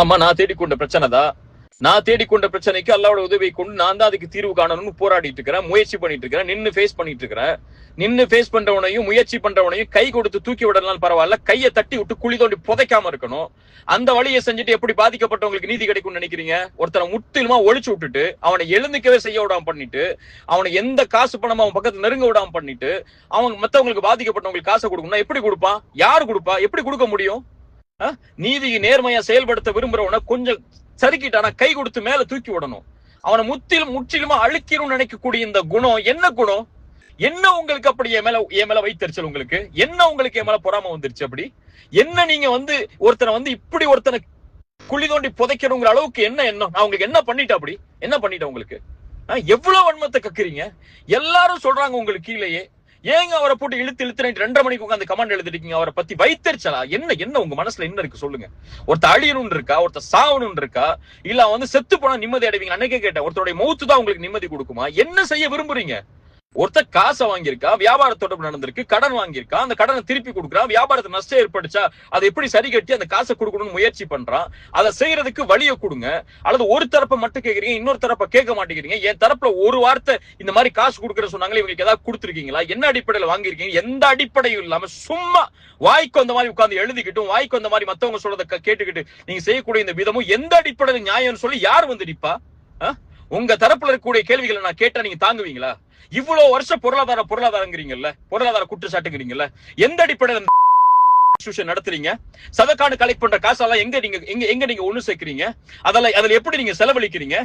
ஆமா, நான் தேடிக்கொண்ட பிரச்சனை தான். நான் தேடிக்கொண்ட பிரச்சனைக்கு அல்லாவோட உதவியை கொண்டு நான் தான் அதுக்கு தீர்வு காணணும்னு போராடிட்டு இருக்கிறேன், முயற்சி பண்ணிட்டு இருக்கிறேன், நின்னு ஃபேஸ் பண்ணிட்டு இருக்கிறேன். நின்னு ஃபேஸ் பண்றவனையும் முயற்சி பண்றவனையும் கை கொடுத்து தூக்கி விடலாம் பரவாயில்ல, கையை தட்டி விட்டு குழி தோண்டி புதைக்காம இருக்கணும். அந்த வழியை செஞ்சுட்டு எப்படி பாதிக்கப்பட்டவங்களுக்கு நீதி கிடைக்கும்னு நினைக்கிறீங்க? ஒருத்தரை முற்றிலுமா ஒழிச்சு விட்டுட்டு அவனை எழுந்துக்கவே செய்ய விடாம பண்ணிட்டு அவனை எந்த காசு பணமா அவன் பக்கத்துல நெருங்க விடாம பண்ணிட்டு அவன் மத்தவங்களுக்கு பாதிக்கப்பட்டவங்களுக்கு காசை கொடுக்கணும். எப்படி கொடுப்பான்? யாரு கொடுப்பா? எப்படி கொடுக்க முடியும்? நீதியை நேர்மையா செயல்படுத்த விரும்புறவன கொஞ்சம் சறுக்கிட்டானா கை கொடுத்து மேல தூக்கி விடணும். அவனை முற்றிலுமா அழிக்கணும்னு நினைக்கக்கூடிய இந்த குணம் என்ன குணம்? என்ன உங்களுக்கு அப்படி என் மேல வைத்தறிச்சல்? உங்களுக்கு என்ன? உங்களுக்கு என் மேல பொறாம வந்துருச்சு? அப்படி என்ன? நீங்க ஒருத்தனை இப்படி ஒருத்தனை குழி தோண்டி புதைக்கணுங்கிற அளவுக்கு என்ன எண்ணம்? நான் உங்களுக்கு என்ன பண்ணிட்டேன்? அப்படி என்ன பண்ணிட்டேன் உங்களுக்கு? எவ்வளவு வன்மத்தை கக்குறீங்க? எல்லாரும் சொல்றாங்க உங்களுக்கு கீழேயே. ஏங்க அவரை போட்டு இழுத்து 2:30 மணிக்கு உட்காந்து கமெண்ட் எழுதிருக்கீங்க? அவரை பத்தி வைத்தறிச்சலா? என்ன உங்க மனசுல என்ன இருக்கு சொல்லுங்க. ஒருத்த அழியணும்னு இருக்கா? ஒருத்த சாவணும்னு இருக்கா? இல்ல செத்து போனா நிம்மதி அடைவீங்க? அன்னைக்கே கேட்டேன், ஒருத்தருடைய மௌத்து தான் உங்களுக்கு நிம்மதி கொடுக்குமா? என்ன செய்ய விரும்புறீங்க? ஒருத்தர் காசை வாங்கியிருக்கா, வியாபார தொடர்பு நடந்திருக்கு, கடன் வாங்கியிருக்கா, அந்த கடனை திருப்பி கொடுக்குறான், வியாபாரத்துக்கு நஷ்டம் ஏற்பட்டுச்சா அதை எப்படி சரி கட்டி அந்த காசை கொடுக்கணும்னு முயற்சி பண்றான். அதை செய்யறதுக்கு வழியை கொடுங்க. அல்லது ஒரு தரப்பை மட்டும் கேட்கறீங்க, இன்னொரு தரப்பை கேட்க மாட்டேங்கிறீங்க. என் தரப்புல ஒரு வார்த்தை இந்த மாதிரி காசு கொடுக்குற சொன்னாங்களே, இவங்களுக்கு ஏதாவது கொடுத்துருக்கீங்களா? என்ன அடிப்படையில வாங்கியிருக்கீங்க? எந்த அடிப்படையும் இல்லாம சும்மா வாய்க்கு அந்த மாதிரி உட்கார்ந்து எழுதிக்கிட்டும் வாய்க்கு அந்த மாதிரி மத்தவங்க சொல்றதை கேட்டுக்கிட்டு நீங்க செய்யக்கூடிய இந்த விதமும் எந்த அடிப்படையில் நியாயம்னு சொல்லி யார் வந்து நிப்பா? உங்க தரப்புல இருக்கக்கூடிய கேள்விகளை நான் கேட்டா நீங்க தாங்குவீங்களா? இவ்வளவு வருஷம் பொருளாதாரங்கிறீங்கல்ல, பொருளாதார குற்றச்சாட்டுங்கிறீங்கல்ல, எந்த அடிப்படையில் நடத்துறீங்க? சதக்கான கலெக்ட் பண்ற காசெல்லாம் எங்க நீங்க ஒண்ணு சேர்க்கிறீங்க? அதுல எப்படி நீங்க செலவழிக்கிறீங்க?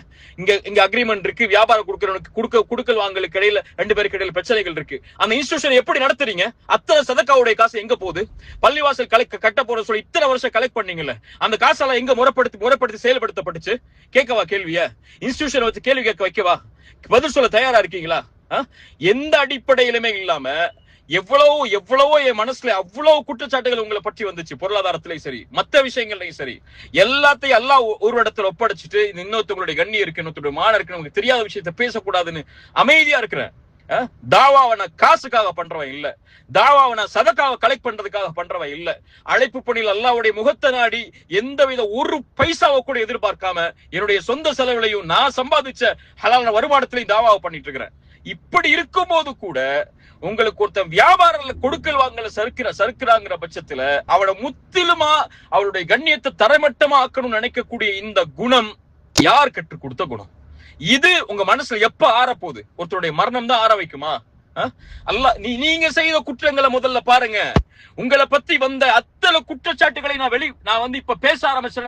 இங்க அக்ரிமெண்ட் இருக்கு, வியாபாரம் கொடுக்கல் வாங்கலுக்கு இடையில 2 பேருக்கு இடையில பிரச்சனைகள் இருக்கு. அந்த இன்ஸ்டிடியூஷன் எப்படி நடத்துறீங்க? அத்தனை சதக்காவுடைய காசு எங்க போகுது? பள்ளிவாசல் கட்ட போற சொல்லி இத்தனை வருஷம் கலெக்ட் பண்ணீங்கல்ல, அந்த காசெல்லாம் எங்க முறைப்படுத்தி செயல்படுத்தப்பட்டுச்சு? கேட்கவா கேள்விய? இன்ஸ்டிடியூஷன் வச்சு கேள்வி கேட்க வைக்கவா? பதில் சொல்ல தயாரா இருக்கீங்களா? எந்த அடிப்படையிலுமே இல்லாம எவ்வளவோ என் மனசுல அவ்வளவு குற்றச்சாட்டுகள் உங்களை பற்றி வந்துச்சு. பொருளாதாரத்திலையும் சரி, மத்த விஷயங்கள்லயும் சரி, எல்லாத்தையும் எல்லாம் ஒரு இடத்துல ஒப்படைச்சிட்டு இன்னொருத்தவங்களுடைய கண்ணி இருக்கு, இன்னொருத்தருடைய மான இருக்கு, நமக்கு தெரியாத விஷயத்த பேசக்கூடாதுன்னு அமைதியா இருக்கிறேன். தாவாவை நான் காசுக்காக பண்றவன் இல்ல, தாவாவை நான் சதக்காக கலெக்ட் பண்றதுக்காக பண்றவன் இல்ல. அழைப்பு பணியில் அல்லாஹ்வுடைய முகத்தை நாடி எந்தவித ஒரு பைசாவை கூட எதிர்பார்க்காம என்னுடைய சொந்த செலவுலையும் நான் சம்பாதிச்ச ஹலாலான வருமானத்திலையும் தாவாவை பண்ணிட்டு இருக்கிறேன். இப்படி இருக்கும் போது கூட உங்களுக்கு ஒருத்தன் வியாபாரத்துல கொடுக்கல் வாங்கல சறுக்கிறாங்கிற பட்சத்துல அவளை முற்றிலுமா அவளுடைய கண்ணியத்தை தரைமட்டமா ஆக்கணும்னு நினைக்கக்கூடிய இந்த குணம் யார் கற்றுக் கொடுத்த குணம்? இது உங்க மனசுல எப்ப ஆறப்போகுது? ஒருத்தருடைய மரணம் தான் ஆற வைக்குமா? நீங்க செய்த குற்றங்களை முதல்ல பாருங்க. உங்களை பத்தி வந்த அத்தனை குற்றச்சாட்டுகளை நான் இப்ப பேச ஆரம்பிச்சேன்.